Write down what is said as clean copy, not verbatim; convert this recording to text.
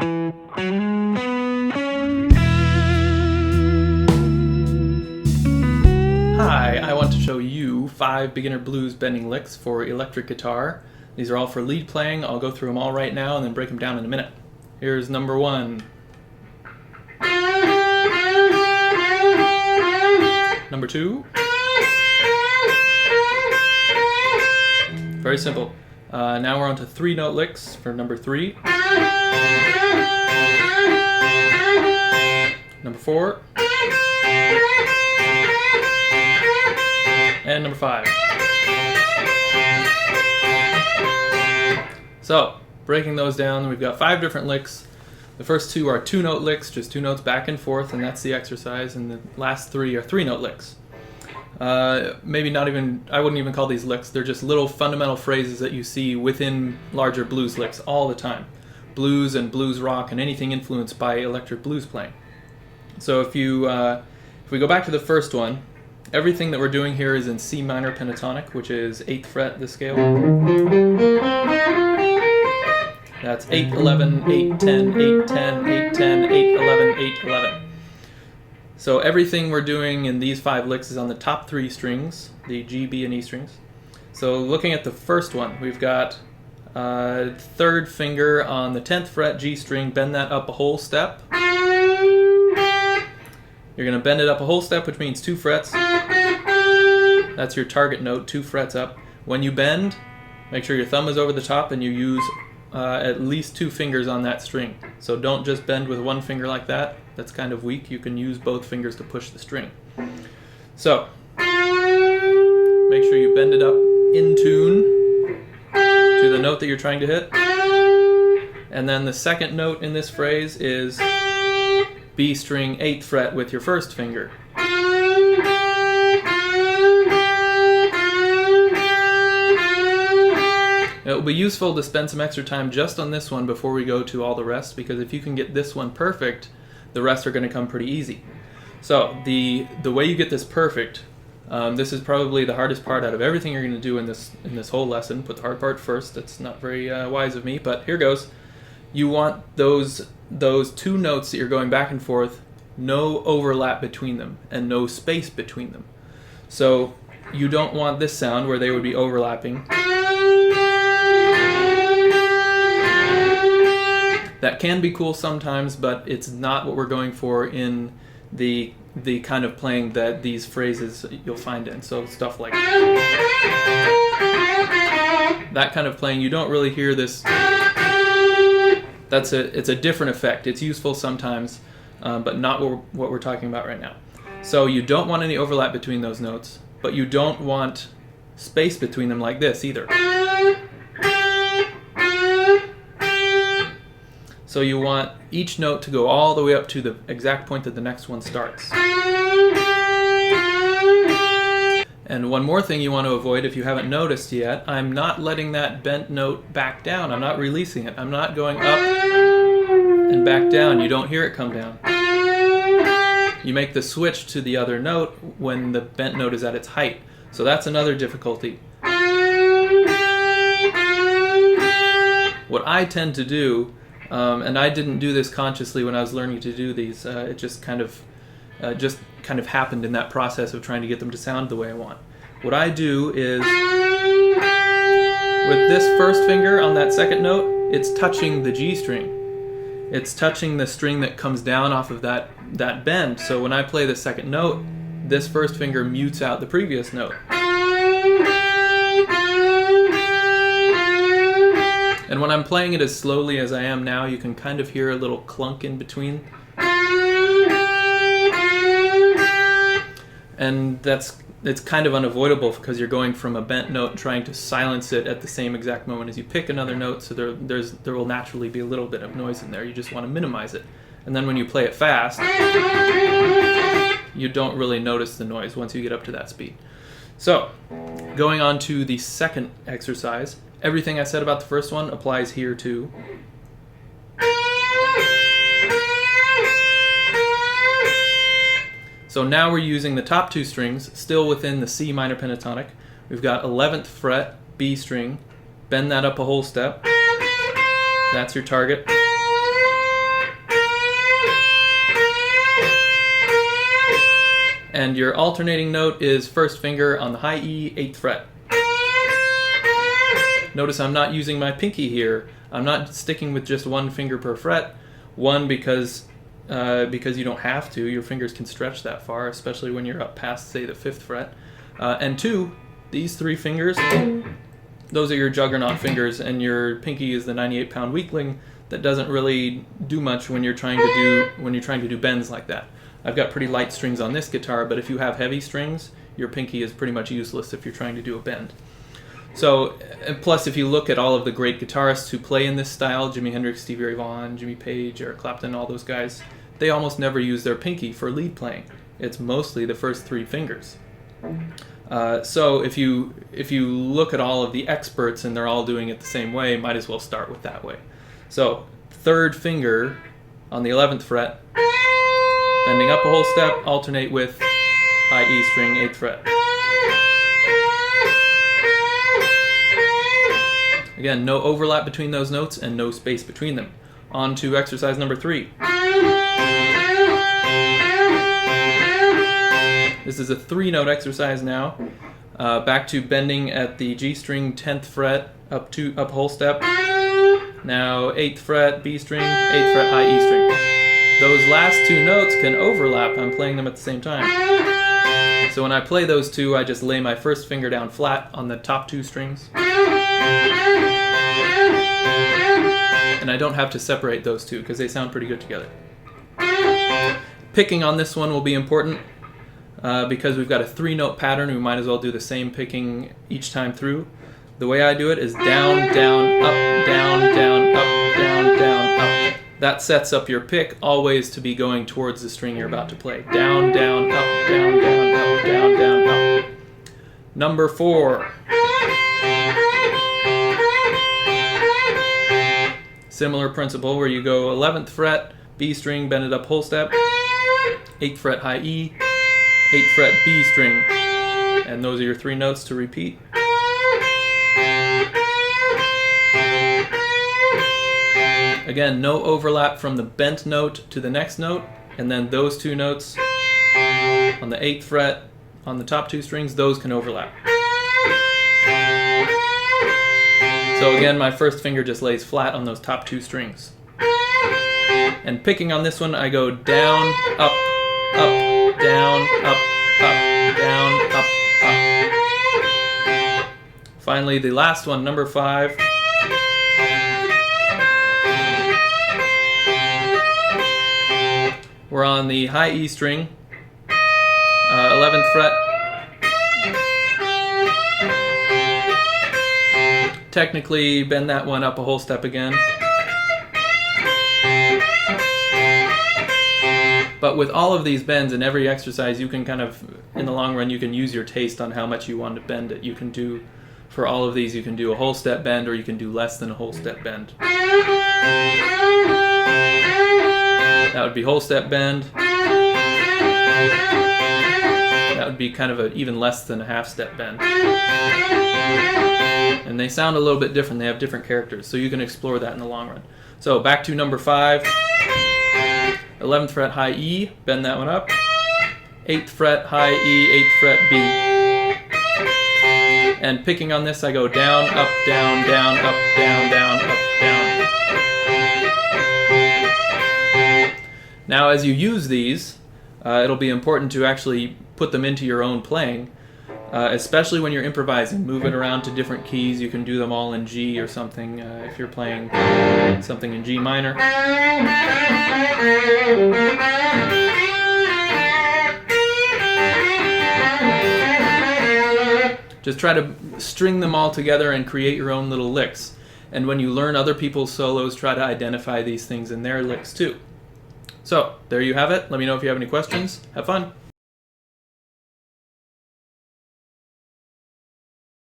Hi, I want to show you 5 beginner blues bending licks for electric guitar. These are all for lead playing. I'll go through them all right now and then break them down in a minute. Here's number 1. Number 2. Very simple. Now we're on to 3-note licks for number 3. Number 4. And number 5. So, breaking those down, we've got 5 different licks. The first 2 are 2-note licks, just 2 notes back and forth, and that's the exercise. And the last 3 are 3-note licks. Maybe not even, I wouldn't even call these licks. They're just little fundamental phrases that you see within larger blues licks all the time. Blues and blues rock and anything influenced by electric blues playing. So if we go back to the first one, everything that we're doing here is in C minor pentatonic, which is 8th fret, the scale. That's 8, 11, 8, 10, 8, 10, 8, 10, 8, 11, 8, 11. So everything we're doing in these 5 licks is on the top 3 strings, the G, B, and E strings. So looking at the first one, we've got 3rd finger on the 10th fret G string, bend that up a whole step. You're going to bend it up a whole step, which means 2 frets. That's your target note, 2 frets up. When you bend, make sure your thumb is over the top and you use at least 2 fingers on that string. So don't just bend with 1 finger like that. That's kind of weak. You can use both fingers to push the string. So, make sure you bend it up in tune to the note that you're trying to hit. And then the second note in this phrase is B string 8th fret with your first finger. It will be useful to spend some extra time just on this one before we go to all the rest, because if you can get this one perfect, the rest are going to come pretty easy. So the way you get this perfect, this is probably the hardest part out of everything you're going to do in this whole lesson. Put the hard part first. That's not very wise of me, but here goes. You want those 2 notes that you're going back and forth, no overlap between them and no space between them. So you don't want this sound where they would be overlapping. That can be cool sometimes, but it's not what we're going for in the kind of playing that these phrases you'll find in. So stuff like that kind of playing, you don't really hear this. It's a different effect. It's useful sometimes, but not what we're talking about right now. So you don't want any overlap between those notes, but you don't want space between them like this either. So you want each note to go all the way up to the exact point that the next one starts. And one more thing you want to avoid, if you haven't noticed yet, I'm not letting that bent note back down. I'm not releasing it. I'm not going up and back down. You don't hear it come down. You make the switch to the other note when the bent note is at its height. So that's another difficulty. What I tend to do, and I didn't do this consciously when I was learning to do these, it just kind of happened in that process of trying to get them to sound the way I want. What I do is, with this first finger on that second note, it's touching the G string. It's touching the string that comes down off of that bend. So when I play the second note, this first finger mutes out the previous note. And when I'm playing it as slowly as I am now, you can kind of hear a little clunk in between. And it's kind of unavoidable because you're going from a bent note and trying to silence it at the same exact moment as you pick another note, so there will naturally be a little bit of noise in there. You just want to minimize it. And then when you play it fast, you don't really notice the noise once you get up to that speed. So, going on to the second exercise, everything I said about the first one applies here too. So now we're using the top 2 strings, still within the C minor pentatonic. We've got 11th fret, B string, bend that up a whole step. That's your target. And your alternating note is first finger on the high E, 8th fret. Notice I'm not using my pinky here. I'm not sticking with just one finger per fret. One, because you don't have to. Your fingers can stretch that far, especially when you're up past, say, the 5th fret. And two, these 3 fingers, those are your juggernaut fingers, and your pinky is the 98-pound weakling that doesn't really do much when you're trying to do bends like that. I've got pretty light strings on this guitar, but if you have heavy strings, your pinky is pretty much useless if you're trying to do a bend. So, plus if you look at all of the great guitarists who play in this style, Jimi Hendrix, Stevie Ray Vaughan, Jimmy Page, Eric Clapton, all those guys, they almost never use their pinky for lead playing. It's mostly the first 3 fingers. So if you look at all of the experts and they're all doing it the same way, might as well start with that way. So 3rd finger on the 11th fret, bending up a whole step, alternate with high E string, 8th fret. Again, no overlap between those notes and no space between them. On to exercise number 3. This is a 3-note exercise now. Back to bending at the G string, 10th fret, up a whole step. Now 8th fret, B string, 8th fret, high E string. Those last 2 notes can overlap. I'm playing them at the same time. So when I play those 2, I just lay my first finger down flat on the top 2 strings. And I don't have to separate those 2 because they sound pretty good together. Picking on this one will be important because we've got a 3-note pattern. We might as well do the same picking each time through. The way I do it is down, down, up, down, down, up, down, down, up. That sets up your pick always to be going towards the string you're about to play. Down, down, up, down, down, up, down, down, up. Number 4. Similar principle where you go 11th fret, B string, bend it up whole step, 8th fret, high E, 8th fret, B string. And those are your 3 notes to repeat. Again, no overlap from the bent note to the next note, and then those 2 notes on the 8th fret, on the top 2 strings, those can overlap. So again, my first finger just lays flat on those top 2 strings. And picking on this one, I go down, up, up, down, up, down, up, up. Finally, the last one, number 5. We're on the high E string, 11th fret. Technically, bend that one up a whole step again. But with all of these bends in every exercise, you can kind of, in the long run, you can use your taste on how much you want to bend it. You can do, for all of these, you can do a whole step bend or you can do less than a whole step bend. That would be whole step bend. That would be kind of even less than a half step bend. And they sound a little bit different. They have different characters, so you can explore that in the long run. So back to number 5. 11th fret, high E, bend that one up. 8th fret, high E, 8th fret, B. And picking on this, I go down, up, down, down, up, down, down, up, down. Now as you use these, it'll be important to actually put them into your own playing, especially when you're improvising. Move it around to different keys. You can do them all in G or something if you're playing something in G minor. Just try to string them all together and create your own little licks. And when you learn other people's solos, try to identify these things in their licks too. So, there you have it. Let me know if you have any questions. Have fun.